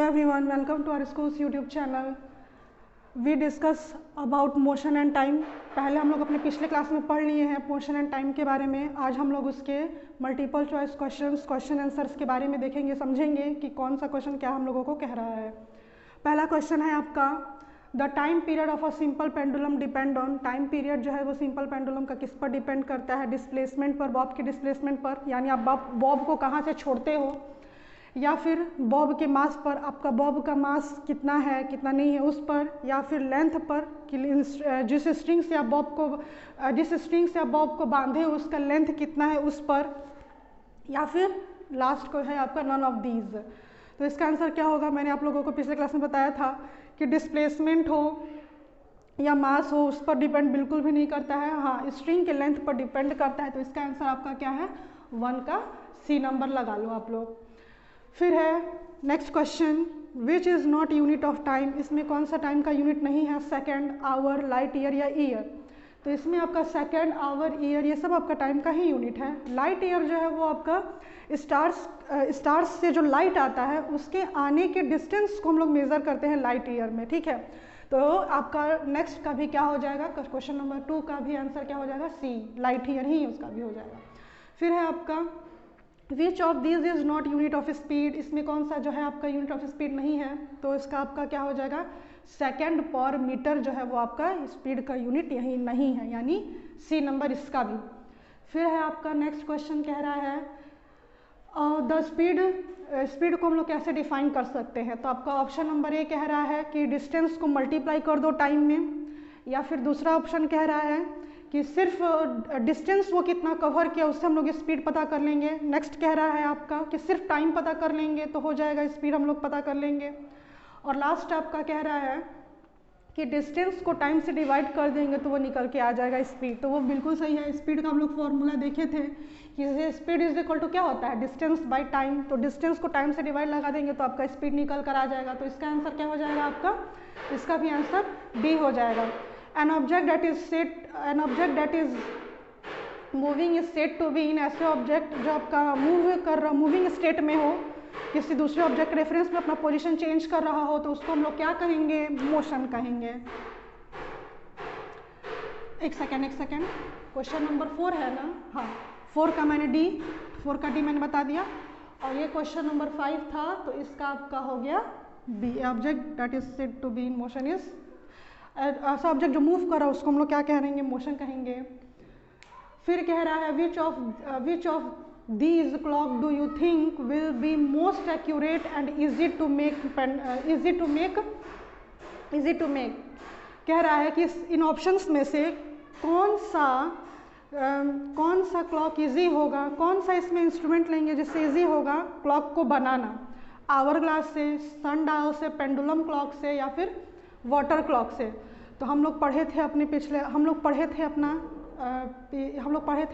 everyone, welcome to our school's YouTube channel. We discuss about motion and time. पहले हम लोग अपने पिछले क्लास में पढ़ लिए हैं मोशन एंड टाइम के बारे में. आज हम लोग उसके मल्टीपल चॉइस क्वेश्चन आंसर्स के बारे में देखेंगे, समझेंगे कि कौन सा क्वेश्चन क्या हम लोगों को कह रहा है. पहला क्वेश्चन है आपका, the time period of a simple pendulum depend on. Time period जो है वो सिंपल पेंडुलम का किस पर डिपेंड करता है? डिस्प्लेसमेंट पर, बॉब के डिस्प्लेसमेंट पर, यानी आप बॉब को कहाँ से छोड़ते हो, या फिर बॉब के मास पर, आपका बॉब का मास कितना है कितना नहीं है उस पर, या फिर लेंथ पर कि जिस स्ट्रिंग से आप बॉब को बांधे उसका लेंथ कितना है उस पर, या फिर लास्ट को है आपका नन ऑफ दीज. तो इसका आंसर क्या होगा? मैंने आप लोगों को पिछले क्लास में बताया था कि डिस्प्लेसमेंट हो या मास हो उस पर डिपेंड बिल्कुल भी नहीं करता है. हाँ, स्ट्रिंग के लेंथ पर डिपेंड करता है. तो इसका आंसर आपका क्या है? 1 का सी नंबर लगा लो आप लोग. फिर है next question, which is not unit of time. इसमें कौन सा टाइम का यूनिट नहीं है? सेकेंड, आवर, लाइट ईयर या ईयर. तो इसमें आपका सेकेंड, आवर, ईयर ये सब आपका टाइम का ही यूनिट है. लाइट ईयर जो है वो आपका स्टार्स से जो लाइट आता है उसके आने के डिस्टेंस को हम लोग मेज़र करते हैं लाइट ईयर में. ठीक है, तो आपका नेक्स्ट का भी क्या हो जाएगा? क्वेश्चन नंबर 2 का भी आंसर क्या हो जाएगा? सी, लाइट ईयर ही उसका भी हो जाएगा. फिर है आपका, which of this is not unit of speed. इसमें कौन सा जो है आपका यूनिट ऑफ स्पीड नहीं है? तो इसका आपका क्या हो जाएगा? सेकेंड पर मीटर जो है वो आपका स्पीड का यूनिट यही नहीं है, यानी सी नंबर इसका भी. फिर है आपका नेक्स्ट क्वेश्चन कह रहा है द स्पीड को हम लोग कैसे डिफाइन कर सकते हैं? तो आपका ऑप्शन नंबर ए कह रहा है कि डिस्टेंस को मल्टीप्लाई कर दो टाइम में, या फिर दूसरा ऑप्शन कह रहा है कि सिर्फ डिस्टेंस वो कितना कवर किया उससे हम लोग स्पीड पता कर लेंगे. नेक्स्ट कह रहा है आपका कि सिर्फ टाइम पता कर लेंगे तो हो जाएगा, स्पीड हम लोग पता कर लेंगे. और लास्ट आपका कह रहा है कि डिस्टेंस को टाइम से डिवाइड कर देंगे तो वो निकल के आ जाएगा स्पीड. तो वो बिल्कुल सही है. स्पीड का हम लोग फॉर्मूला देखे थे कि स्पीड इज इक्वल टू क्या होता है? Distance by time. तो डिस्टेंस को टाइम से डिवाइड लगा देंगे तो आपका स्पीड निकल कर आ जाएगा. तो इसका आंसर क्या हो जाएगा आपका? इसका भी आंसर डी हो जाएगा. An object that is moving is said to be in. ऐसे ऑब्जेक्ट जो आपका मूविंग स्टेट में हो, किसी दूसरे ऑब्जेक्ट रेफरेंस में अपना पोजीशन चेंज कर रहा हो, तो उसको हम लोग क्या कहेंगे? मोशन कहेंगे. एक सेकेंड क्वेश्चन नंबर 4 है ना? हाँ, 4 का डी मैंने बता दिया. और ये क्वेश्चन नंबर 5 था, तो इसका आपका हो गया B. Object that is said to be in motion is, ऐसा ऑब्जेक्ट जो मूव कर रहा है उसको हम लोग क्या कहेंगे? मोशन कहेंगे. फिर कह रहा है which of these clock do you think will be most accurate and easy to make. कह रहा है कि इन ऑप्शंस में से कौन सा क्लॉक इजी होगा, कौन सा इसमें इंस्ट्रूमेंट लेंगे जिससे इजी होगा क्लॉक को बनाना? आवर ग्लास से, सन डायल से, पेंडुलम क्लॉक से, या फिर वाटर क्लॉक से. तो हम लोग पढ़े थे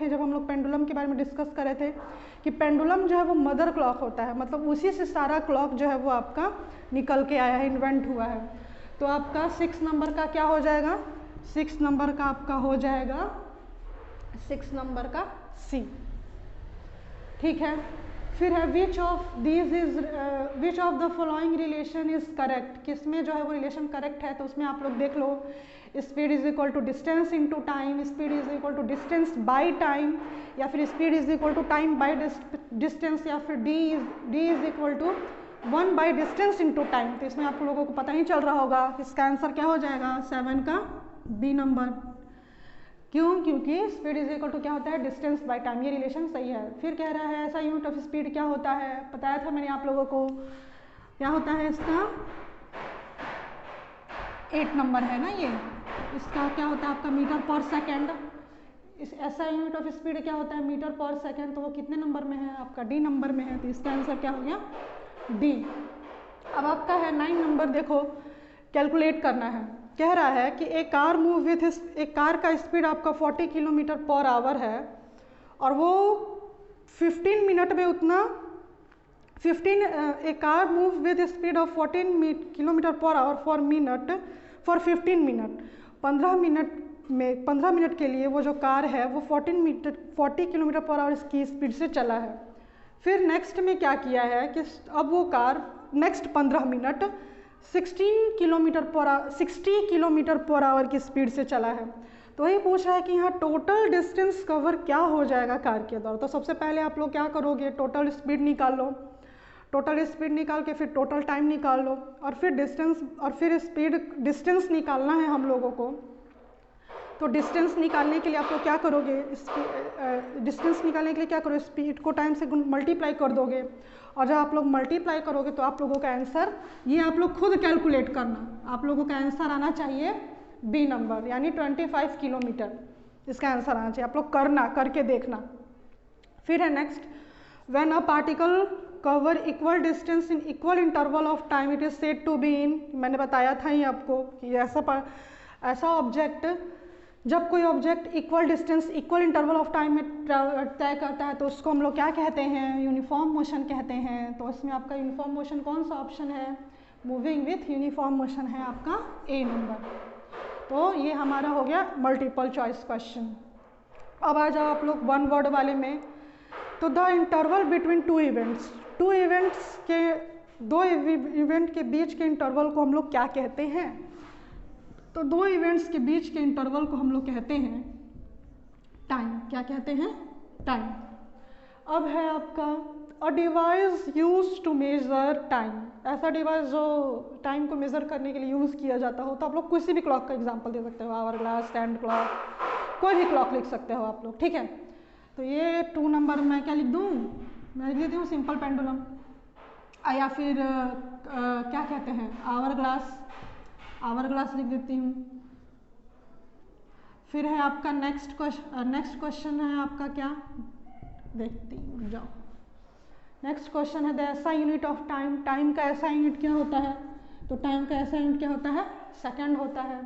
जब हम लोग पेंडुलम के बारे में डिस्कस कर रहे थे कि पेंडुलम जो है वो मदर क्लॉक होता है, मतलब उसी से सारा क्लॉक जो है वो आपका निकल के आया है, इन्वेंट हुआ है. तो आपका 6 नंबर का क्या हो जाएगा? 6 नंबर का आपका हो जाएगा 6 नंबर का सी. ठीक है. फिर है which of the following relation is correct. किसमें जो है वो रिलेशन करेक्ट है? तो उसमें आप लोग देख लो, speed is equal to distance into time, speed is equal to distance by time, या फिर speed is equal to time by distance, या फिर D is equal to 1 by distance into time. तो इसमें आप लोगों को पता ही चल रहा होगा. इसका आंसर क्या हो जाएगा? 7 का बी नंबर. क्यों? क्योंकि स्पीड इज इक्वल टू क्या होता है? Distance by time. ये रिलेशन सही है. फिर कह रहा है ऐसा यूनिट ऑफ स्पीड क्या होता है? बताया था मैंने आप लोगों को. क्या होता है इसका? 8 नंबर है ना ये. इसका क्या होता है आपका? Metre per second. ऐसा यूनिट ऑफ स्पीड क्या होता है? Metre per second. तो वो कितने नंबर में है? आपका डी नंबर में है. तो इसका आंसर क्या हो गया? डी. अब आपका है 9 नंबर. देखो, कैलकुलेट करना है. कह रहा है कि एक कार का स्पीड आपका 40 किलोमीटर पर आवर है, और वो 15 मिनट में उतना a car move with speed of 14 kilometre per hour for 15 minute. 15 minute के लिए वो जो कार है वो 40 किलोमीटर पर आवर की स्पीड से चला है. फिर नेक्स्ट में क्या किया है कि अब वो car next 15 minute 60 kilometre per our की स्पीड से चला है। तो वही पूछ रहा है कि यहाँ टोटल डिस्टेंस कवर क्या हो जाएगा कार के द्वारा। तो सबसे पहले आप लोग क्या करोगे, टोटल स्पीड निकाल लो, टोटल स्पीड निकाल के फिर टोटल टाइम निकाल लो, और फिर डिस्टेंस निकालना है हम लोगों को। तो डिस्टेंस निकालने के लिए आप लोग क्या करोगे, डिस्टेंस निकालने के लिए क्या करोगे, स्पीड को टाइम से मल्टीप्लाई कर दोगे, और जब आप लोग मल्टीप्लाई करोगे तो आप लोगों का आंसर, ये आप लोग खुद कैलकुलेट करना, आप लोगों का आंसर आना चाहिए बी नंबर, यानी 25 किलोमीटर इसका आंसर आना चाहिए। आप लोग करके देखना। फिर है next, when a particle cover equal distance in equal interval of time it is said to be in, मैंने बताया था ही आपको कि ऐसा ऑब्जेक्ट, जब कोई object equal distance equal interval of time में तय करता है तो उसको हम लोग क्या कहते हैं, यूनिफॉर्म मोशन कहते हैं। तो इसमें आपका यूनिफॉर्म मोशन कौन सा ऑप्शन है, मूविंग विथ यूनिफॉर्म मोशन है आपका ए नंबर। तो ये हमारा हो गया मल्टीपल चॉइस क्वेश्चन। अब आ जाओ आप लोग वन वर्ड वाले में। तो the interval between two events के, दो इवेंट के बीच के इंटरवल को हम लोग क्या कहते हैं। तो दो इवेंट्स के बीच के इंटरवल को हम लोग कहते हैं टाइम। क्या कहते हैं, टाइम। अब है आपका a device use to measure time, ऐसा डिवाइस जो टाइम को मेजर करने के लिए यूज़ किया जाता हो। तो आप लोग किसी भी क्लॉक का एग्जांपल दे सकते हो, आवर ग्लास, स्टैंड क्लॉक, कोई भी क्लॉक लिख सकते हो आप लोग, ठीक है। तो ये 2 नंबर मैं क्या लिख दूँ, मैं लिख देती हूँ सिंपल पेंडुलम, या फिर क्या कहते हैं आवर ग्लास लिख देती हूँ। फिर है आपका नेक्स्ट क्वेश्चन है आपका, क्या देखती हूँ, जाओ। नेक्स्ट क्वेश्चन है the SI unit of time, time का एसआई यूनिट क्या होता है। तो टाइम का एसआई यूनिट क्या होता है, सेकंड होता है।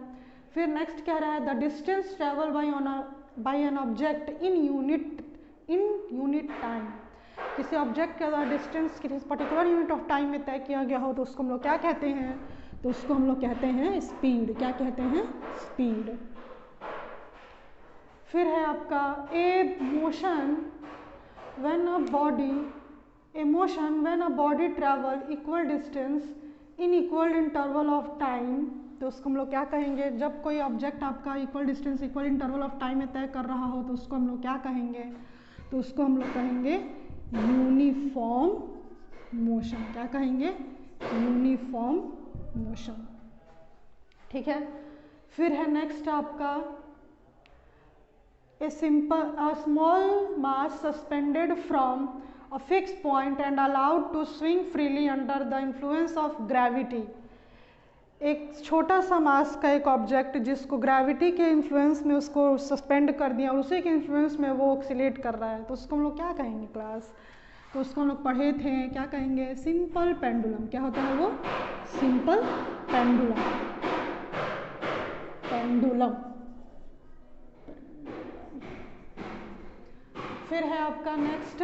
फिर नेक्स्ट कह रहा है the distance travel bye an object in unit time, किसी ऑब्जेक्ट का डिस्टेंस किसी पर्टिकुलर यूनिट ऑफ टाइम में तय किया गया हो तो उसको हम लोग क्या कहते हैं, तो उसको हम लोग कहते हैं स्पीड। क्या कहते हैं, स्पीड। फिर है आपका a motion when a body travel equal distance in equal interval of time, तो उसको हम लोग क्या कहेंगे, जब कोई ऑब्जेक्ट आपका equal distance equal interval of time में तय कर रहा हो तो उसको हम लोग क्या कहेंगे, तो उसको हम लोग कहेंगे यूनिफॉर्म मोशन। क्या कहेंगे, यूनिफॉर्म मोशन, ठीक है। फिर है नेक्स्ट आपका a small mass suspended from a fixed point and allowed to swing freely under the influence of gravity, एक छोटा सा मास का एक ऑब्जेक्ट जिसको ग्रेविटी के इन्फ्लुएंस में उसको सस्पेंड कर दिया और उसी के इन्फ्लुएंस में वो ऑक्सीलेट कर रहा है, तो उसको हम लोग क्या कहेंगे क्लास, तो उसको हम लोग पढ़े थे, क्या कहेंगे, सिंपल पेंडुलम। क्या होता है वो, सिंपल पेंडुलम। फिर है आपका next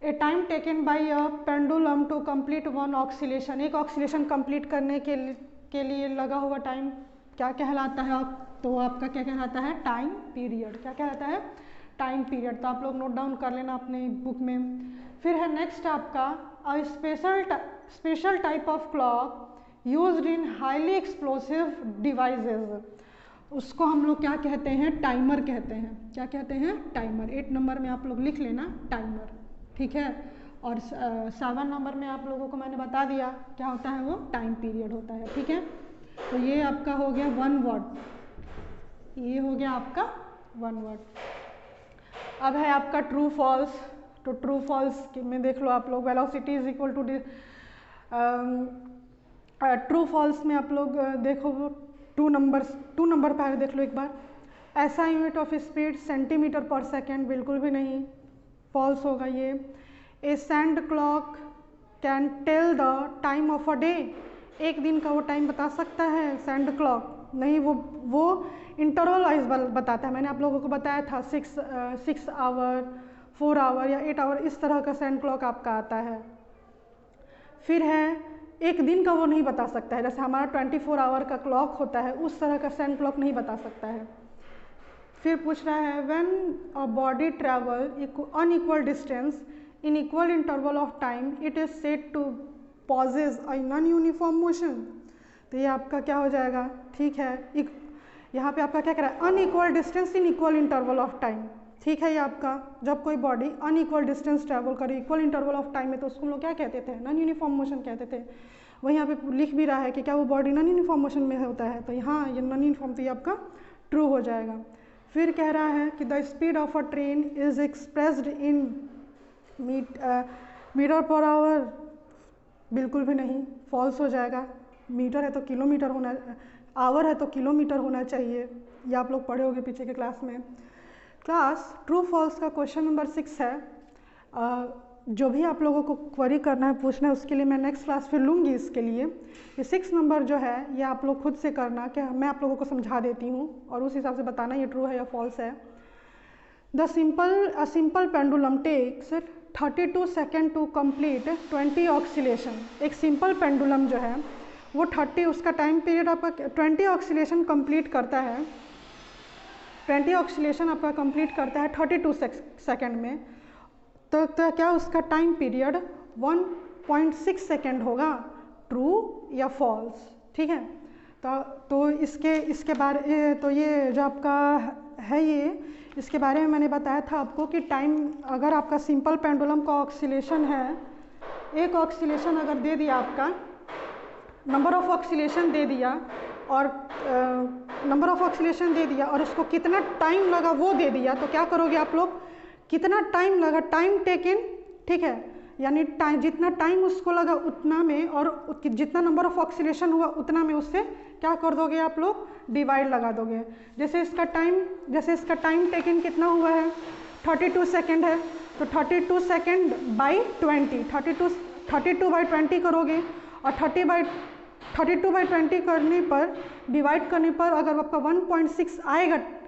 a time taken by a pendulum to complete one oscillation, एक ऑक्सीलेशन कंप्लीट करने के लिए लगा हुआ टाइम क्या कहलाता है, तो आपका क्या कहलाता है, टाइम पीरियड। क्या कहलाता है, टाइम पीरियड। तो आप लोग नोट डाउन कर लेना अपने बुक में। फिर है नेक्स्ट आपका a special type of clock used in highly explosive devices, उसको हम लोग क्या कहते हैं, टाइमर कहते हैं। क्या कहते हैं, टाइमर। 8 नंबर में आप लोग लिख लेना टाइमर, ठीक है। और 7 नंबर में आप लोगों को मैंने बता दिया क्या होता है, वो टाइम पीरियड होता है, ठीक है। तो ये आपका हो गया 1 वर्ड, ये हो गया आपका 1 वर्ड। अब है आपका ट्रू फॉल्स। तो ट्रू फॉल्स में देख लो आप लोग, velocity is equal to true false में आप लोग देखो 2 नंबर पहले देख लो एक बार। ऐसा unit of speed centimetre per second, बिल्कुल भी नहीं, फॉल्स होगा ये। A sand clock can tell the time of a day, एक दिन का वो टाइम बता सकता है सैंड क्लॉक, नहीं, वो इंटरवल वाइज बताता है। मैंने आप लोगों को बताया था 6 आवर, 4 आवर या 8 आवर, इस तरह का सैंड क्लॉक आपका आता है। फिर है एक दिन का वो नहीं बता सकता है, जैसे हमारा 24 आवर का क्लॉक होता है उस तरह का सैंड क्लॉक नहीं बता सकता है। फिर पूछ रहा है when a body travel unequal distance in equal interval of time it is said to possess a non uniform motion. तो ये आपका क्या हो जाएगा, ठीक है, यहाँ पे आपका क्या कह रहा है, unequal distance in equal interval of time, ठीक है। ये आपका जब कोई बॉडी अनइक्वल डिस्टेंस ट्रैवल करे इक्वल इंटरवल ऑफ टाइम में तो उसको हम लोग क्या कहते थे, नॉन यूनिफॉर्म मोशन कहते थे। वही यहाँ पे लिख भी रहा है कि क्या वो बॉडी नॉन यूनिफॉर्म मोशन में होता है, तो यहाँ ये नॉन यूनिफॉर्म तो ये आपका ट्रू हो जाएगा। फिर कह रहा है कि the speed of a train is expressed in metre per hour, बिल्कुल भी नहीं, फॉल्स हो जाएगा। मीटर है तो किलोमीटर होना, आवर है तो किलोमीटर होना चाहिए, ये आप लोग पढ़े होंगे पीछे के क्लास में। क्लास ट्रू फॉल्स का क्वेश्चन नंबर 6 है। जो भी आप लोगों को क्वेरी करना है, पूछना है, उसके लिए मैं नेक्स्ट क्लास फिर लूँगी। इसके लिए ये 6 नंबर जो है ये आप लोग खुद से करना, कि मैं आप लोगों को समझा देती हूँ और उस हिसाब से बताना ये ट्रू है या फॉल्स है। A simple pendulum takes 32 second to complete 20 oscillation. एक सिंपल पेंडुलम जो है वो 30, उसका टाइम पीरियड आपका 20 ऑक्सीलेशन कंप्लीट करता है, 20 ऑक्सीलेशन आपका कंप्लीट करता है 32 सेकेंड में। तो क्या उसका टाइम पीरियड 1.6 सेकेंड होगा, ट्रू या फॉल्स, ठीक है। तो इसके बारे, तो ये जो आपका है ये, इसके बारे में मैंने बताया था आपको कि टाइम, अगर आपका सिंपल पेंडुलम का ऑक्सीलेशन है, एक ऑक्सीलेशन अगर दे दिया, आपका नंबर ऑफ ऑक्सीलेशन दे दिया और नंबर ऑफ ऑक्सीलेशन दे दिया और उसको कितना टाइम लगा वो दे दिया, तो क्या करोगे आप लोग, कितना टाइम लगा, टाइम टेकन, ठीक है, यानी टाइम, जितना टाइम उसको लगा उतना में और जितना नंबर ऑफ ऑक्सीलेशन हुआ उतना में उससे क्या कर दोगे आप लोग, डिवाइड लगा दोगे। जैसे इसका टाइम टेकन कितना हुआ है, 32 सेकेंड है, तो 32 सेकेंड बाई 20, 32 बाई 20 करोगे और 32 बाई 20 करने पर, डिवाइड करने पर अगर आपका 1.6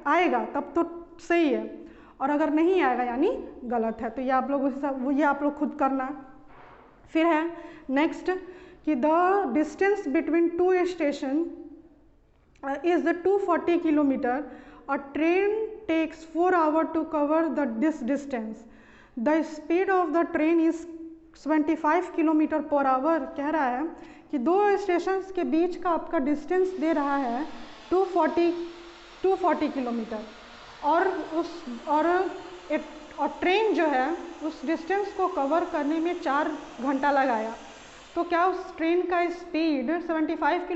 आएगा तब तो सही है, और अगर नहीं आएगा यानी गलत है। तो ये आप लोग ये आप लोग खुद करना। फिर है नेक्स्ट कि the distance between two station is 240 kilometre, a train takes 4 hour to cover this distance, the speed of the train is 75 kilometre per hour. कह रहा है कि दो स्टेशन के बीच का आपका डिस्टेंस दे रहा है 240 किलोमीटर, और ट्रेन जो है उस डिस्टेंस को कवर करने में 4 घंटा लगाया, तो क्या उस ट्रेन का स्पीड 75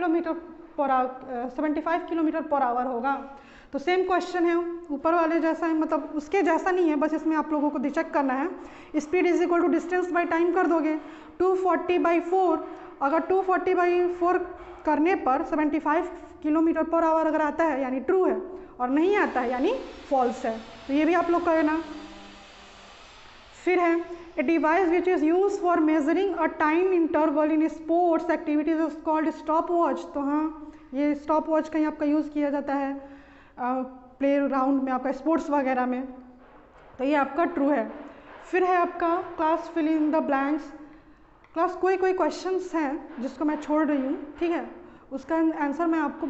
किलोमीटर पर आवर होगा। तो सेम क्वेश्चन है, ऊपर वाले जैसा है, मतलब उसके जैसा नहीं है, बस इसमें आप लोगों को चेक करना है। Speed is equal to distance by time कर दोगे, 240/4, अगर 240/4 करने पर 75 किलोमीटर पर आवर अगर आता है यानी ट्रू है, और नहीं आता है यानी फॉल्स है। तो ये भी आप लोग करना। फिर है a device which is use for measuring a time interval in sports activities is called stop watch. तो हाँ, ये स्टॉप वॉच कहीं आपका यूज़ किया जाता है प्ले ग्राउंड में, आपका स्पोर्ट्स वगैरह में, तो ये आपका ट्रू है। फिर है आपका class fill in the blanks. Class कोई क्वेश्चंस हैं जिसको मैं छोड़ रही हूँ, ठीक है, उसका आंसर मैं आपको,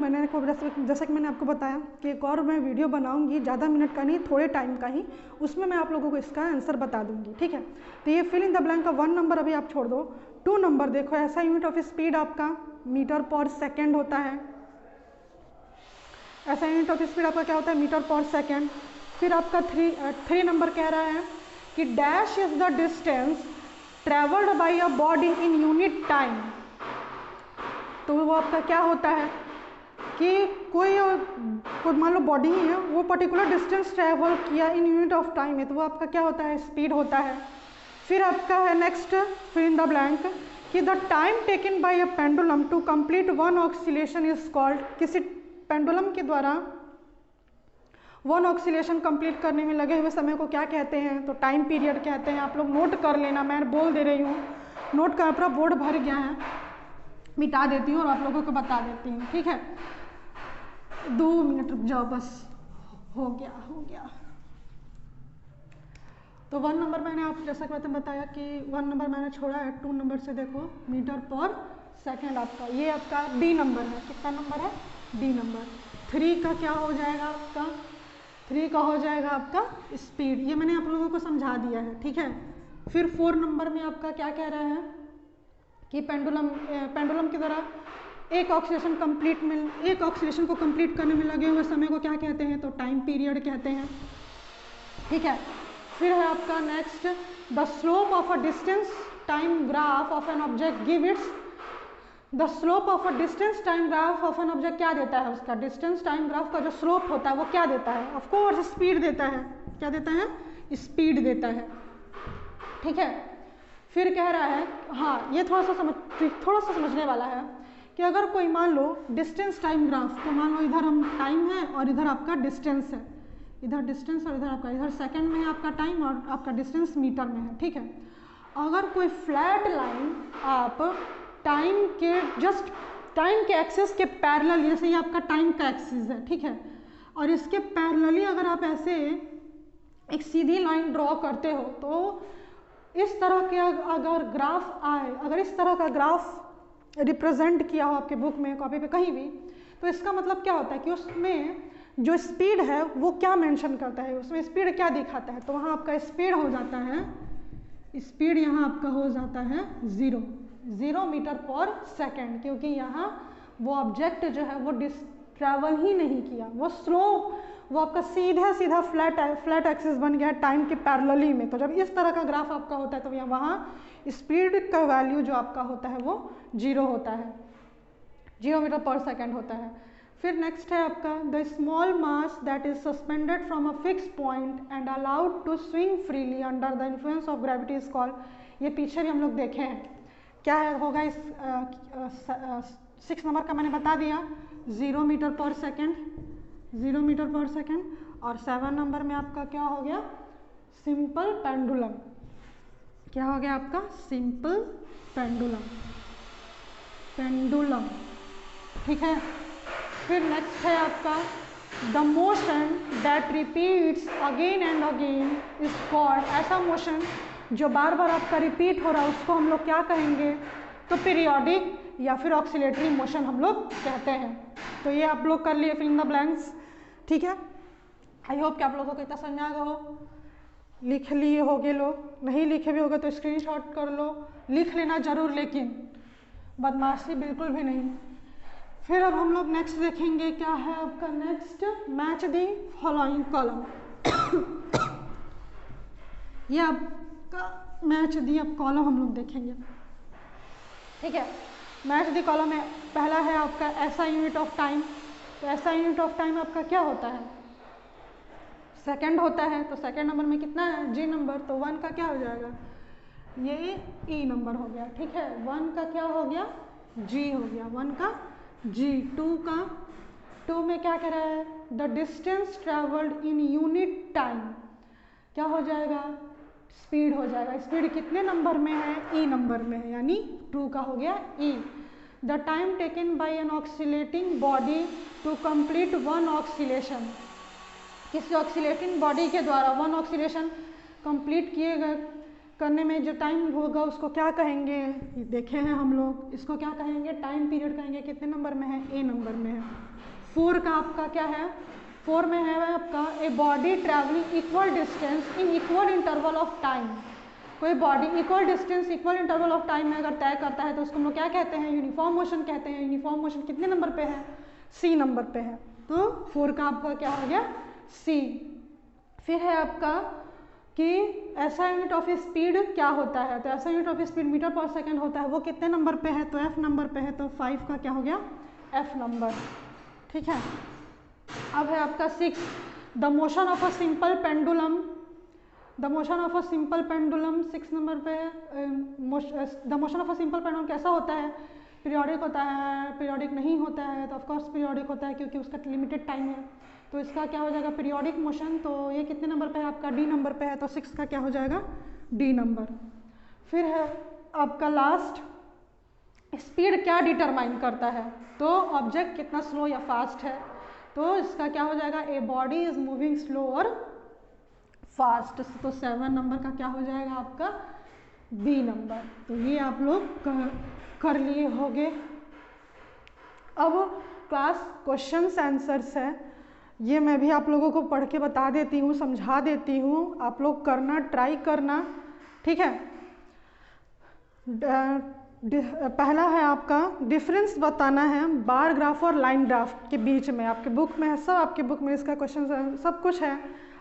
जैसे कि मैंने आपको बताया कि एक और मैं वीडियो बनाऊंगी, ज़्यादा मिनट का नहीं, थोड़े टाइम का ही, उसमें मैं आप लोगों को इसका आंसर बता दूंगी, ठीक है। तो ये फिल इन द ब्लैंक का 1 नंबर अभी आप छोड़ दो। 2 नंबर देखो, ऐसा यूनिट ऑफ स्पीड आपका मीटर पर सेकेंड होता है, ऐसा यूनिट ऑफ स्पीड आपका क्या होता है, मीटर पर सेकेंड। फिर आपका 3 नंबर कह रहा है कि dash is the distance travelled by a body in unit time. तो वो आपका क्या होता है कि कोई मान लो बॉडी ही है, वो पर्टिकुलर डिस्टेंस ट्रैवल किया इन यूनिट ऑफ टाइम है, तो वो आपका क्या होता है, स्पीड होता है। फिर आपका है next fill in the blank कि the time taken by a pendulum to complete 1 oscillation is called, किसी पेंडुलम के द्वारा 1 ऑक्सीलेशन कंप्लीट करने में लगे हुए समय को क्या कहते हैं, तो टाइम पीरियड कहते हैं। आप लोग नोट कर लेना, मैं बोल दे रही हूँ, नोट का पूरा बोर्ड भर गया है, मिटा देती हूँ और आप लोगों को बता देती हूँ, ठीक है। 2 मिनट रुक जाओ, बस हो गया। तो 1 नंबर मैंने आप जैसा कि मैंने बताया कि 1 नंबर मैंने छोड़ा है। 2 नंबर से देखो मीटर पर सेकेंड आपका, ये आपका डी नंबर है। कितना नंबर है, डी नंबर। 3 का क्या हो जाएगा आपका, 3 का हो जाएगा आपका स्पीड। ये मैंने आप लोगों को समझा दिया है, ठीक है। फिर 4 नंबर में आपका क्या कह रहा है कि पेंडुलम की तरह एक ऑक्सीलेशन को कंप्लीट करने में लगे हुए समय को क्या कहते हैं, तो टाइम पीरियड कहते हैं। ठीक है, फिर है आपका next, the slope of a distance time graph of an object give its, the slope of a distance time graph of an object क्या देता है, उसका डिस्टेंस टाइम ग्राफ का जो स्लोप होता है वो क्या देता है, ऑफ कोर्स स्पीड देता है। क्या देता है, स्पीड देता है। ठीक है, फिर कह रहा है, हाँ ये थोड़ा सा समझने वाला है कि अगर कोई मान लो डिस्टेंस टाइम ग्राफ, तो मान लो इधर हम टाइम है और इधर आपका डिस्टेंस है, इधर डिस्टेंस और इधर सेकंड में है आपका टाइम और आपका डिस्टेंस मीटर में है। ठीक है, अगर कोई फ्लैट लाइन आप टाइम के एक्सिस के पैरेलल, जैसे ये आपका टाइम का एक्सिस है, ठीक है, और इसके पैरेलली अगर आप ऐसे एक सीधी लाइन ड्रॉ करते हो, तो इस तरह के अगर ग्राफ आए, अगर इस तरह का ग्राफ रिप्रेजेंट किया हो आपके बुक में, कॉपी पे, कहीं भी, तो इसका मतलब क्या होता है कि उसमें जो स्पीड है वो क्या मेंशन करता है, उसमें स्पीड क्या दिखाता है, तो वहाँ आपका स्पीड हो जाता है, स्पीड यहाँ आपका हो जाता है 0 मीटर पर सेकेंड, क्योंकि यहाँ वो ऑब्जेक्ट जो है वो ट्रैवल ही नहीं किया, वो स्लो, वो आपका सीधा फ्लैट एक्सिस बन गया है टाइम के पैरेलली में। तो जब इस तरह का ग्राफ आपका होता है तो यहाँ वहाँ स्पीड का वैल्यू जो आपका होता है वो 0 होता है, 0 मीटर पर सेकेंड होता है। फिर नेक्स्ट है आपका, the small mass that is suspended from a fix point and allowed to swing freely under the influence of gravity is called, ये पीछे भी हम लोग देखे हैं, क्या है होगा इस 6 नंबर का मैंने बता दिया, 0 metre per second, 0 metre per second. और 7 नंबर में आपका क्या हो गया, सिंपल पेंडुलम, क्या हो गया आपका, सिंपल पेंडुलम। ठीक है, फिर नेक्स्ट है आपका, the motion that repeats again and again is called, ऐसा मोशन जो बार बार आपका रिपीट हो रहा है उसको हम लोग क्या कहेंगे, तो पीरियोडिक या फिर ऑक्सीलेटरी मोशन हम लोग कहते हैं। तो ये आप लोग कर लिए फिल इन द ब्लैंक्स। ठीक है, आई होप कि आप लोगों को इतना समझ आ गया हो, लिख लिए होगे लोग, नहीं लिखे भी होगे तो स्क्रीनशॉट कर लो, लिख लेना जरूर, लेकिन बदमाशी बिल्कुल भी नहीं। फिर अब हम लोग नेक्स्ट देखेंगे, क्या है आपका next, match the following column. ये आपका मैच दी अब कॉलम हम लोग देखेंगे। ठीक है, मैच दी कॉलम में पहला है आपका ऐसा यूनिट ऑफ टाइम, तो ऐसा यूनिट ऑफ टाइम आपका क्या होता है, सेकंड होता है, तो सेकंड नंबर में कितना है, जी नंबर, तो 1 का क्या हो जाएगा, ये ई नंबर हो गया। ठीक है, 1 का क्या हो गया, जी हो गया, 1 का जी। 2 में क्या कह रहा है, the distance travelled in unit time, क्या हो जाएगा, स्पीड हो जाएगा। स्पीड कितने नंबर में है, ई नंबर में है, यानी 2 का हो गया ई। The time taken by an oscillating body to complete 1 oscillation, किसी ऑक्सीलेटिंग बॉडी के द्वारा 1 ऑक्सीलेशन कंप्लीट किए गए करने में जो टाइम होगा उसको क्या कहेंगे, देखे हैं हम लोग, इसको क्या कहेंगे, टाइम पीरियड कहेंगे। कितने नंबर में है, ए नंबर में है। 4 का आपका क्या है, 4 में है आपका, a body travelling equal distance in equal interval of time, कोई body equal distance equal interval of time में अगर तय करता है तो उसको हम लोग क्या कहते हैं, यूनिफॉर्म मोशन कहते हैं। यूनिफॉर्म मोशन कितने नंबर पे है, सी नंबर पे है, तो 4 का आपका क्या हो गया, सी। फिर है आपका कि ऐसा यूनिट ऑफ स्पीड क्या होता है, तो ऐसा यूनिट ऑफ स्पीड मीटर पर सेकंड होता है, वो कितने नंबर पे है, तो एफ नंबर पे है, तो 5 का क्या हो गया, एफ नंबर। ठीक है, अब है आपका 6, the motion of a simple pendulum, the motion of a simple pendulum 6 number पे है। The motion of a simple pendulum कैसा होता है, पीरियोडिक होता है, पीरियोडिक नहीं होता है, तो ऑफकोर्स पीरियोडिक होता है क्योंकि उसका लिमिटेड टाइम है, तो इसका क्या हो जाएगा, पीरियोडिक मोशन। तो ये कितने नंबर पे है आपका, डी नंबर पे है, तो 6 का क्या हो जाएगा, डी नंबर। फिर है आपका लास्ट, स्पीड क्या डिटरमाइन करता है, तो ऑब्जेक्ट कितना स्लो या फास्ट है, तो इसका क्या हो जाएगा, a body is moving slow और फास्ट, तो 7 नंबर का क्या हो जाएगा आपका, बी नंबर। तो ये आप लोग कर लिए होंगे। अब क्लास क्वेश्चंस आंसर्स है, ये मैं भी आप लोगों को पढ़ के बता देती हूँ, समझा देती हूँ, आप लोग करना, ट्राई करना, ठीक है। पहला है आपका डिफरेंस बताना है बार ग्राफ और लाइन ग्राफ के बीच में। आपके बुक में है, सब आपके बुक में इसका क्वेश्चन सब कुछ है,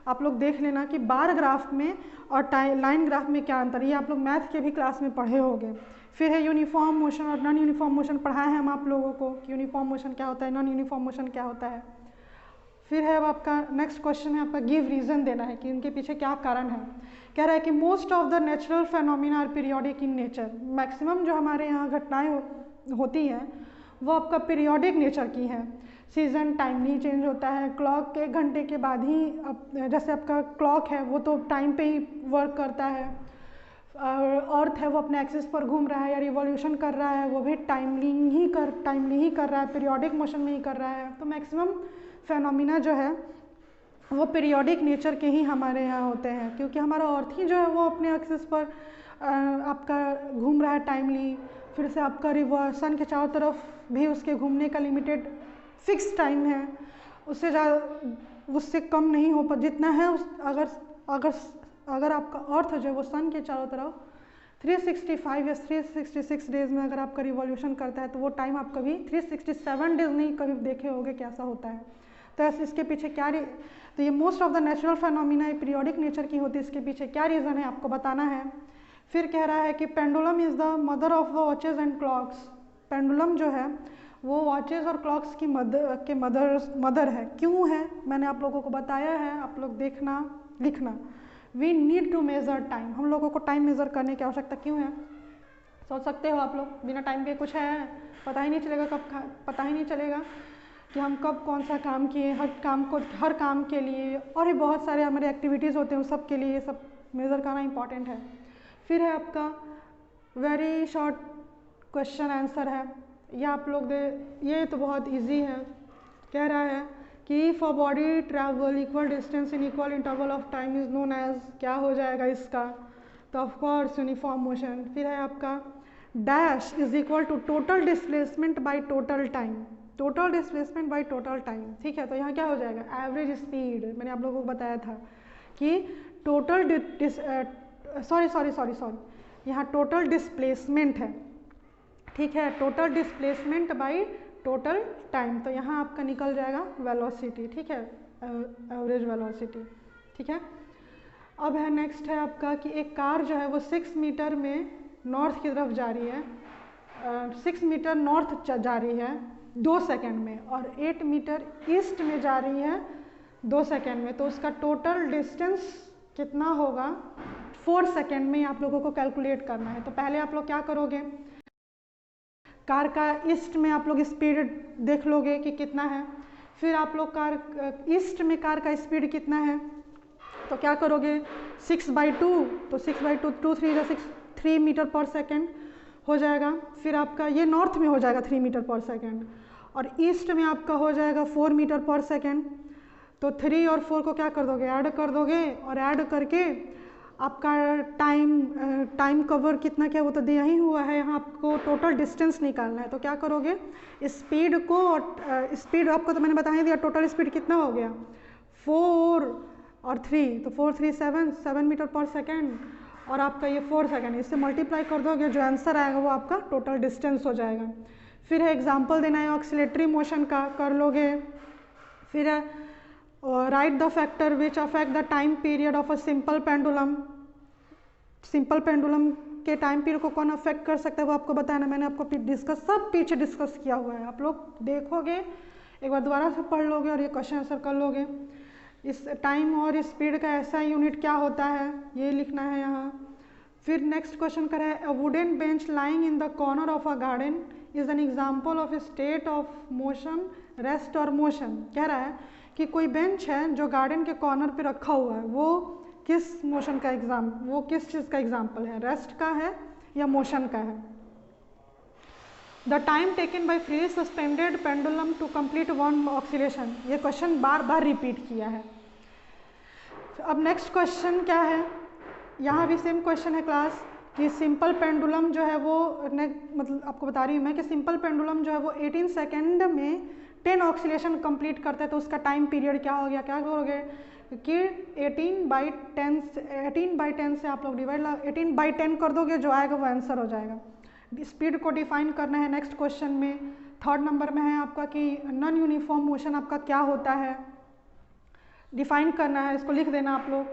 आप लोग देख लेना कि बार ग्राफ में और लाइन ग्राफ में क्या अंतर है। ये आप लोग मैथ के भी क्लास में पढ़े होंगे। फिर है यूनिफॉर्म मोशन और नॉन यूनिफॉर्म मोशन, पढ़ाए हैं हम आप लोगों को कि यूनिफॉर्म मोशन क्या होता है, नॉन यूनिफॉर्म मोशन क्या होता है। फिर है अब आपका नेक्स्ट क्वेश्चन है आपका गिव रीज़न देना है कि इनके पीछे क्या कारण है। कह रहा है कि most of the natural phenomena are periodic in nature. Maximum जो हमारे यहाँ घटनाएं होती हैं वो आपका पीरियोडिक नेचर की हैं। सीज़न टाइमली चेंज होता है, क्लॉक 1 घंटे के बाद ही जैसे आपका क्लॉक है वो तो टाइम पे ही वर्क करता है, अर्थ है वो अपने एक्सिस पर घूम रहा है या रिवॉल्यूशन कर रहा है, वो भी टाइमली ही कर रहा है, पीरियोडिक मोशन में ही कर रहा है। तो मैक्सिमम फेनोमिना जो है वो पीरियोडिक नेचर के ही हमारे यहाँ होते हैं, क्योंकि हमारा अर्थ ही जो है वो अपने एक्सिस पर आपका घूम रहा है टाइमली। फिर से आपका सन के चारों तरफ भी उसके घूमने का लिमिटेड फिक्स टाइम है, उससे ज़्यादा उससे कम नहीं हो पर जितना है अगर आपका अर्थ जो है वो सन के चारों तरफ 365 या 366 डेज में अगर आपका रिवॉल्यूशन करता है तो वो टाइम आप कभी 367 डेज नहीं कभी देखे होंगे कैसा होता है। तो ऐसे इसके पीछे क्या तो ये most of the natural phenomena periodic nature की होती है, इसके पीछे क्या रीज़न है आपको बताना है। फिर कह रहा है कि pendulum is the mother of the watches and clocks. Pendulum जो है वो वॉचेज और क्लॉक्स की मदर है। क्यों है मैंने आप लोगों को बताया है, आप लोग देखना लिखना। We need to measure time, हम लोगों को टाइम मेज़र करने की आवश्यकता क्यों है। सोच सकते हो आप लोग, बिना टाइम के कुछ है पता ही नहीं चलेगा, पता ही नहीं चलेगा कि हम कब कौन सा काम किए। हर काम के लिए और भी बहुत सारे हमारे एक्टिविटीज़ होते हैं, उस सब के लिए ये सब मेज़र करना इंपॉर्टेंट है। फिर है आपका वेरी शॉर्ट क्वेश्चन आंसर है, ये आप लोग ये तो बहुत इजी है। कह रहा है कि for body travel equal distance in equal interval of time is known as, क्या हो जाएगा इसका, तो ऑफ कोर्स यूनिफॉर्म मोशन। फिर है आपका dash is equal to total displacement by total time, total displacement by total time. ठीक है, तो यहाँ क्या हो जाएगा एवरेज स्पीड। मैंने आप लोगों को बताया था कि टोटल सॉरी यहाँ टोटल डिस्प्लेसमेंट है, ठीक है, total displacement by total time. तो यहाँ आपका निकल जाएगा वेलोसिटी, ठीक है, एवरेज वेलोसिटी। ठीक है, अब है नेक्स्ट है आपका कि एक कार जो है वो 6 मीटर में नॉर्थ की तरफ जा रही है, 6 मीटर नॉर्थ जा रही है 2 सेकेंड में, और 8 मीटर ईस्ट में जा रही है 2 सेकेंड में। तो उसका टोटल डिस्टेंस कितना होगा 4 सेकेंड में आप लोगों को कैलकुलेट करना है। तो पहले आप लोग क्या करोगे, कार का ईस्ट में आप लोग स्पीड देख लोगे कि कितना है। फिर आप लोग ईस्ट में कार का स्पीड कितना है, तो क्या करोगे 6/2, तो 6/2 2 3 6 3 मीटर पर सेकेंड हो जाएगा। फिर आपका ये नॉर्थ में हो जाएगा 3 मीटर पर सेकेंड, और ईस्ट में आपका हो जाएगा 4 मीटर पर सेकेंड। तो 3 और 4 को क्या कर दोगे, ऐड कर दोगे, और ऐड करके आपका टाइम कवर कितना क्या वो तो दिया ही हुआ है, यहाँ आपको टोटल डिस्टेंस निकालना है। तो क्या करोगे स्पीड को, और स्पीड आपको तो मैंने बता ही दिया, टोटल स्पीड कितना हो गया 4 और 3, तो 4 3 7 मीटर पर सेकेंड, और आपका ये 4 सेकेंड, इससे मल्टीप्लाई कर दोगे, जो आंसर आएगा वो आपका टोटल डिस्टेंस हो जाएगा। फिर है एग्जाम्पल देना है ऑक्सीलेटरी मोशन का, कर लोगे। फिर है right the factor which affect the time period of a simple pendulum. Simple pendulum के टाइम पीरियड को कौन अफेक्ट कर सकता है वो आपको बताना। मैंने आपको सब पीछे डिस्कस किया हुआ है, आप लोग देखोगे एक बार दोबारा से पढ़ लोगे और ये क्वेश्चन आंसर कर लोगे। इस टाइम और स्पीड का ऐसा यूनिट क्या होता है ये लिखना है यहाँ। फिर नेक्स्ट क्वेश्चन कर है a wooden bench lying in the corner of a garden is an example of A state of motion, rest और मोशन। कह रहा है कि कोई बेंच है जो गार्डन के कॉर्नर पे रखा हुआ है, वो किस मोशन का वो किस चीज़ का एग्जाम्पल है, रेस्ट का है या मोशन का है। The time taken by freely suspended pendulum to complete one oscillation, ये क्वेश्चन बार बार रिपीट किया है। अब नेक्स्ट क्वेश्चन क्या है, यहाँ भी सेम क्वेश्चन है क्लास कि सिंपल पेंडुलम जो है वो मतलब आपको बता रही हूँ मैं कि सिंपल पेंडुलम जो है वो 18 सेकेंड में 10 ऑक्सीलेशन कंप्लीट करते हैं, तो उसका टाइम पीरियड क्या हो गया, क्या करोगे कि 18/10 से आप लोग डिवाइड 18/10 कर दोगे, जो आएगा वो आंसर हो जाएगा। स्पीड को डिफाइन करना है नेक्स्ट क्वेश्चन में। थर्ड नंबर में है आपका कि नॉन यूनिफॉर्म मोशन आपका क्या होता है, डिफाइन करना है, इसको लिख देना आप लोग।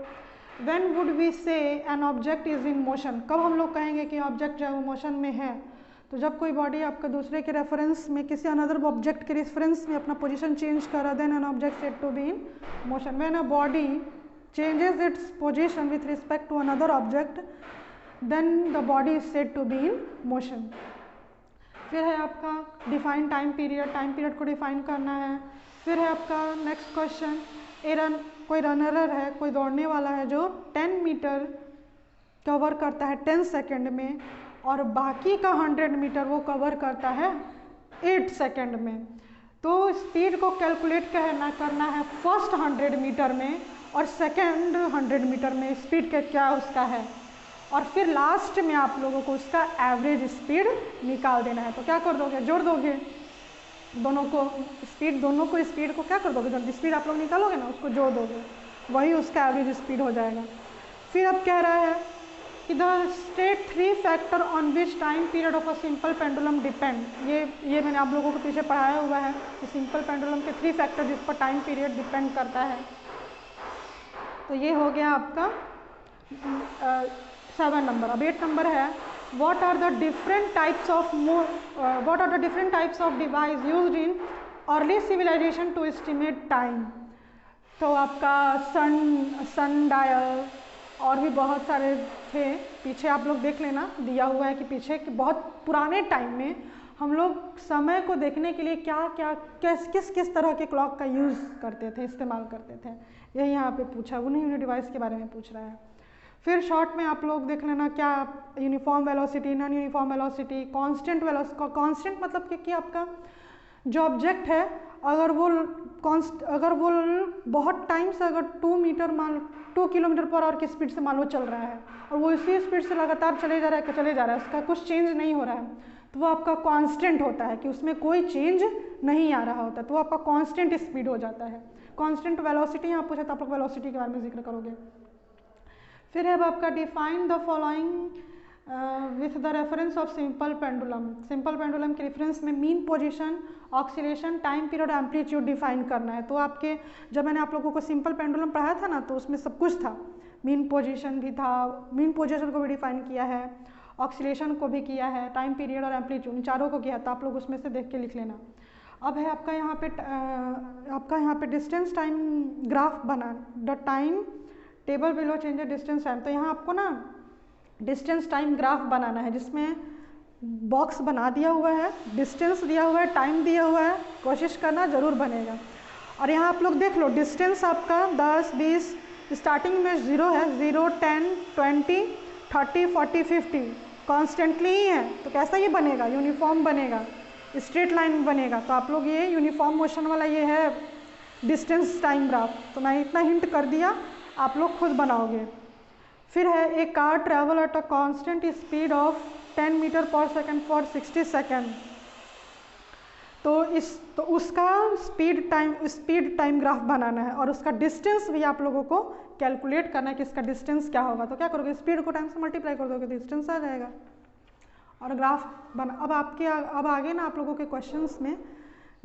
व्हेन वुड वी से an object is in motion, कब हम लोग कहेंगे कि ऑब्जेक्ट जो है वो मोशन में है? तो जब कोई बॉडी आपका दूसरे के रेफरेंस में, किसी अनदर ऑब्जेक्ट के रेफरेंस में अपना पोजीशन चेंज कर, then an object said to be in motion. When a body changes its position with respect to another object, then the body is said to be in motion. फिर है आपका define time period को define करना है। फिर है आपका next question, कोई रनर है, कोई दौड़ने वाला है जो 10 मीटर कवर करता है 10 सेकेंड में, और बाकी का 100 मीटर वो कवर करता है 8 सेकेंड में। तो स्पीड को कैलकुलेट करना है फर्स्ट 100 मीटर में और सेकेंड 100 मीटर में स्पीड का क्या उसका है, और फिर लास्ट में आप लोगों को उसका एवरेज स्पीड निकाल देना है। तो क्या कर दोगे, जोड़ दोगे दोनों को स्पीड को क्या कर दोगे, जब स्पीड आप लोग निकालोगे ना उसको जोड़ दोगे, वही उसका एवरेज स्पीड हो जाएगा। फिर अब कह रहा है कि the state 3 factor on which time period of a simple pendulum depend. ये मैंने आप लोगों को पीछे पढ़ाया हुआ है कि सिंपल पेंडुलम के 3 फैक्टर जिस पर टाइम पीरियड डिपेंड करता है। तो ये हो गया आपका 7 नंबर। अब 8 नंबर है, what are the different types of device used in early civilization to estimate time? तो आपका सन डायल और भी बहुत सारे थे, पीछे आप लोग देख लेना, दिया हुआ है कि पीछे बहुत पुराने टाइम में हम लोग समय को देखने के लिए किस तरह के क्लॉक का यूज़ करते थे, इस्तेमाल करते थे, यही यहाँ पे पूछा, उन्हीं डिवाइस के बारे में पूछ रहा है। फिर शॉर्ट में आप लोग देख लेना क्या uniform velocity, non uniform velocity, constant velocity. Constant मतलब कि आपका जो ऑब्जेक्ट है अगर वो बहुत टाइम से अगर 2 किलोमीटर पर आवर की स्पीड से मान लो चल रहा है और वो इसी स्पीड से लगातार चले जा रहा है, उसका कुछ चेंज नहीं हो रहा है, तो वो आपका कांस्टेंट होता है कि उसमें कोई चेंज नहीं आ रहा होता, तो वो आपका कांस्टेंट स्पीड हो जाता है। कांस्टेंट वेलोसिटी यहाँ पूछा तो आप लोग वेलोसिटी के बारे में जिक्र करोगे। फिर है अब आपका define the following with the reference of simple pendulum. Simple pendulum के रेफरेंस में mean position, oscillation, time period, amplitude define करना है। तो आपके जब मैंने आप लोगों को सिंपल पेंडुलम पढ़ाया था ना, तो उसमें सब कुछ था, मीन पोजीशन भी था, मीन पोजीशन को भी डिफाइन किया है, ऑक्सीलेशन को भी किया है, टाइम पीरियड और एम्पलीट्यूड, इन चारों को किया था, आप लोग उसमें से देख के लिख लेना। अब है आपका यहाँ पे डिस्टेंस टाइम ग्राफ बना, the time table below change distance time. तो यहाँ आपको ना डिस्टेंस टाइम ग्राफ बनाना है जिसमें बॉक्स बना दिया हुआ है, डिस्टेंस दिया हुआ है, टाइम दिया हुआ है, कोशिश करना जरूर बनेगा। और यहाँ आप लोग देख लो डिस्टेंस आपका 10, 20, स्टार्टिंग में 0 है, 0, 10, 20, 30, 40, 50 कॉन्स्टेंटली ही है, तो कैसा ये बनेगा, यूनिफॉर्म बनेगा, स्ट्रेट लाइन बनेगा। तो आप लोग ये यूनिफॉर्म मोशन वाला ये है डिस्टेंस टाइम ग्राफ, तो मैं इतना हिंट कर दिया, आप लोग खुद बनाओगे। फिर है a car travel at a constant speed of 10 metre per second for 60 second. तो उसका स्पीड टाइम ग्राफ बनाना है और उसका डिस्टेंस भी आप लोगों को कैलकुलेट करना है कि इसका डिस्टेंस क्या होगा। तो क्या करोगे, स्पीड को टाइम से मल्टीप्लाई कर दोगे, डिस्टेंस आ जाएगा और ग्राफ बना। अब आगे ना आप लोगों के क्वेश्चंस में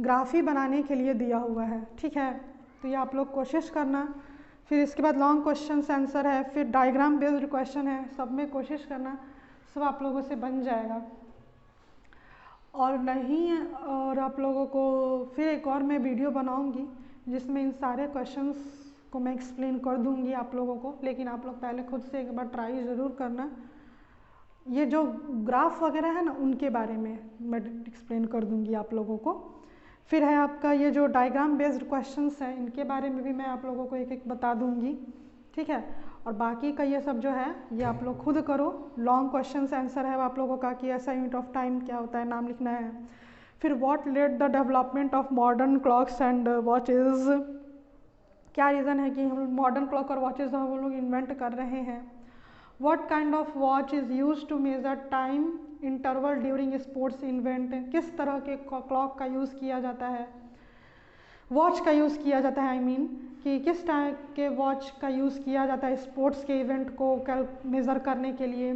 ग्राफ ही बनाने के लिए दिया हुआ है, ठीक है, तो ये आप लोग कोशिश करना। फिर इसके बाद लॉन्ग क्वेश्चन आंसर है, फिर डायग्राम बेस्ड क्वेश्चन है, सब में कोशिश करना, सब आप लोगों से बन जाएगा। और आप लोगों को फिर एक और मैं वीडियो बनाऊंगी जिसमें इन सारे क्वेश्चंस को मैं एक्सप्लेन कर दूंगी आप लोगों को, लेकिन आप लोग पहले खुद से एक बार ट्राई ज़रूर करना। ये जो ग्राफ वगैरह है ना उनके बारे में मैं एक्सप्लेन कर दूंगी आप लोगों को। फिर है आपका ये जो डायग्राम बेस्ड क्वेश्चंस हैं इनके बारे में भी मैं आप लोगों को एक एक बता दूंगी, ठीक है। और बाकी का ये सब जो है ये आप लोग खुद करो। लॉन्ग क्वेश्चंस आंसर है आप लोगों का कि ऐसा यूनिट ऑफ टाइम क्या होता है, नाम लिखना है। फिर what led the development of modern clocks and watches, क्या रीज़न है कि हम मॉडर्न क्लॉक और वॉचेज़ हम लोग इन्वेंट कर रहे हैं। What kind of watch is use to measure time interval during sports event, किस तरह के क्लॉक का यूज़ किया जाता है। वॉच का यूज़ किया जाता है, कि किस टाइप के वॉच का यूज़ किया जाता है स्पोर्ट्स के इवेंट को मेज़र करने के लिए।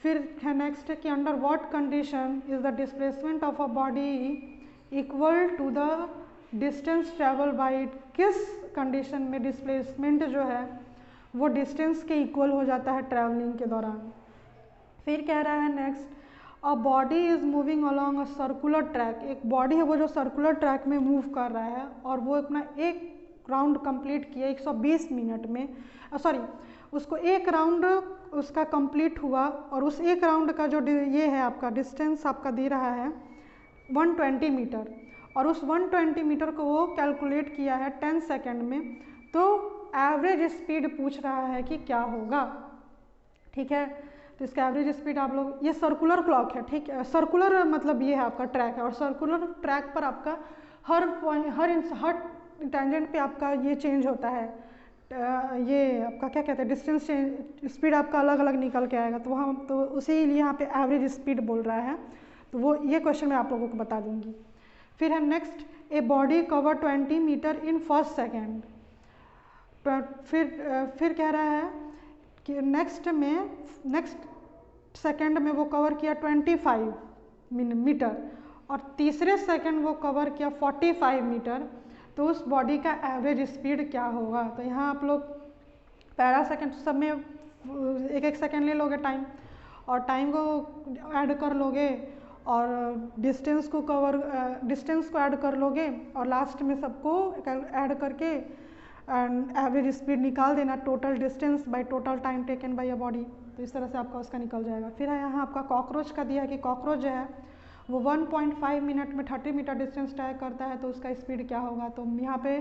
फिर है नेक्स्ट कि under what condition is the displacement of a body equal to the distance travel by it, किस कंडीशन में डिस्प्लेसमेंट जो है वो डिस्टेंस के इक्वल हो जाता है ट्रैवलिंग के दौरान। फिर कह रहा है next, a body is moving along a circular track, एक बॉडी है वो जो सर्कुलर ट्रैक में मूव कर रहा है और वो अपना एक राउंड कंप्लीट किया 120 मिनट में, उसको एक राउंड उसका कंप्लीट हुआ और उस एक राउंड का जो ये है आपका डिस्टेंस आपका दे रहा है 120 मीटर, और उस 120 मीटर को वो कैलकुलेट किया है 10 सेकेंड में। तो एवरेज स्पीड पूछ रहा है कि क्या होगा, ठीक है। तो इसका एवरेज स्पीड आप लोग, ये सर्कुलर क्लॉक है, ठीक है, सर्कुलर मतलब ये है आपका ट्रैक है, और सर्कुलर ट्रैक पर आपका हर टेंजेंट पे आपका ये चेंज होता है, ये आपका क्या कहते हैं डिस्टेंस चेंज, स्पीड आपका अलग अलग निकल के आएगा। तो हम तो उसी लिए यहाँ पे एवरेज स्पीड बोल रहा है, तो वो ये क्वेश्चन मैं आप लोगों को बता दूंगी। फिर है next, a body cover 20 metre in first second. फिर कह रहा है कि नेक्स्ट सेकेंड में वो कवर किया 25 मीटर और तीसरे सेकेंड वो कवर किया 45 मीटर, तो उस बॉडी का एवरेज स्पीड क्या होगा। तो यहाँ आप लोग पैरा सेकेंड सब में एक एक सेकेंड ले लोगे टाइम, और टाइम को ऐड कर लोगे और डिस्टेंस को ऐड कर लोगे और लास्ट में सबको ऐड करके एवरेज स्पीड निकाल देना, total distance by total time taken by a body. तो इस तरह से आपका उसका निकल जाएगा। फिर है यहाँ आपका कॉकरोच का दिया है कि कॉकरोच जो है वो 1.5 मिनट में 30 मीटर डिस्टेंस तय करता है, तो उसका स्पीड क्या होगा। तो यहाँ पे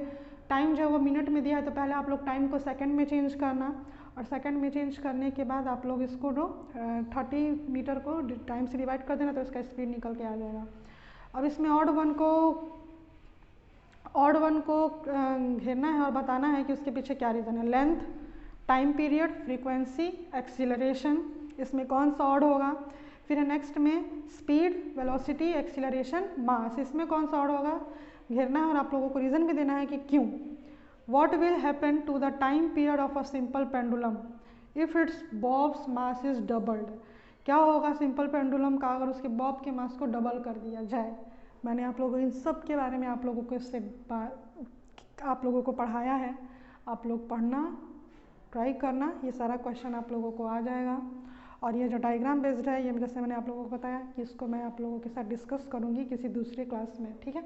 टाइम जो है वो मिनट में दिया है, तो पहले आप लोग टाइम को सेकंड में चेंज करना, और सेकंड में चेंज करने के बाद आप लोग इसको 30 मीटर को टाइम से डिवाइड कर देना, तो इसका स्पीड निकल के आ जाएगा। अब इसमें ऑड वन को घेरना है और बताना है कि उसके पीछे क्या रीज़न है। Length, time period, frequency, acceleration, इसमें कौन सा ऑड होगा। फिर है नेक्स्ट में स्पीड, वेलोसिटी, एक्सीलरेशन, मास, इसमें कौन सा ऑड होगा घेरना है, और आप लोगों को रीज़न भी देना है कि क्यों। What will happen to the time period of a simple pendulum if its bobs mass is doubled, क्या होगा सिंपल पेंडुलम का अगर उसके बॉब के मास को डबल कर दिया जाए। मैंने आप लोगों इन सब के बारे में आप लोगों को पढ़ाया है, आप लोग पढ़ना, ट्राई करना, ये सारा क्वेश्चन आप लोगों को आ जाएगा। और ये जो डायग्राम बेस्ड है, ये जैसे मैंने आप लोगों को बताया कि इसको मैं आप लोगों के साथ डिस्कस करूँगी किसी दूसरे क्लास में, ठीक है।